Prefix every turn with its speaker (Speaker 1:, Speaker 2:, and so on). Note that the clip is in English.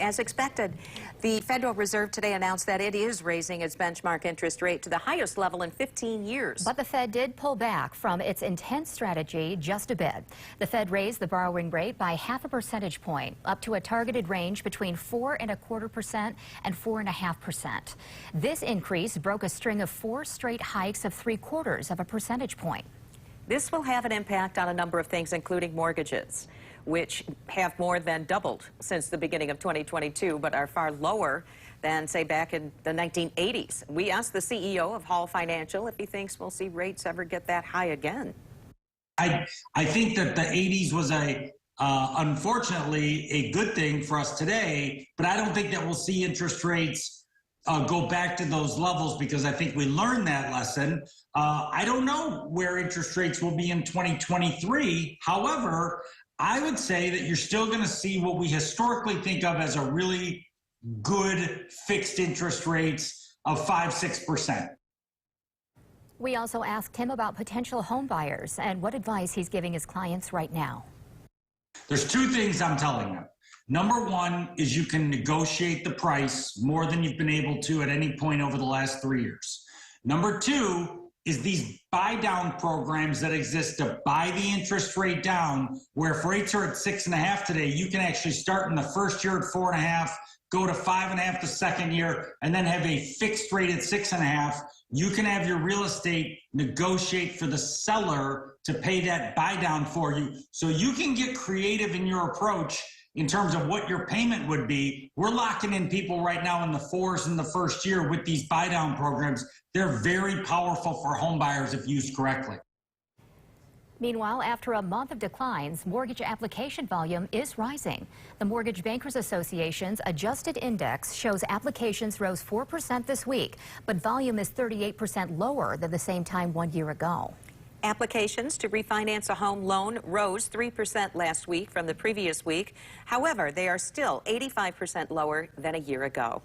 Speaker 1: As expected, the Federal Reserve today announced that it is raising its benchmark interest rate to the highest level in 15 years.
Speaker 2: But the Fed did pull back from its intense strategy just a bit. The Fed raised the borrowing rate by half a percentage point, up to a targeted range between 4.25% and 4.5%. This increase broke a string of 4 straight hikes of 3/4 of a percentage point.
Speaker 1: This will have an impact on a number of things, including mortgages, which have more than doubled since the beginning of 2022, but are far lower than, say, back in the 1980s. We asked the CEO of Hall Financial if he thinks we'll see rates ever get that high again.
Speaker 3: I think that the 80s was unfortunately a good thing for us today, but I don't think that we'll see interest rates go back to those levels because I think we learned that lesson. I don't know where interest rates will be in 2023. However, I would say that you're still going to see what we historically think of as a really good fixed interest rates of 5–6%.
Speaker 2: We also asked him about potential home buyers and what advice he's giving his clients right now.
Speaker 3: There's 2 things I'm telling them. Number 1 is you can negotiate the price more than you've been able to at any point over the last 3 years. Number 2 is these buy down programs that exist to buy the interest rate down, where if rates are at 6.5 today, you can actually start in the first year at 4.5, go to 5.5 the second year, and then have a fixed rate at 6.5. You can have your real estate negotiate for the seller to pay that buy down for you. So you can get creative in your approach in terms of what your payment would be. We're locking in people right now in the 4s in the first year with these buy down programs. They're very powerful for home buyers if used correctly.
Speaker 2: Meanwhile, after a month of declines, mortgage application volume is rising. The Mortgage Bankers Association's adjusted index shows applications rose 4% this week, but volume is 38% lower than the same time 1 year ago.
Speaker 1: Applications to refinance a home loan rose 3% last week from the previous week. However, they are still 85% lower than a year ago.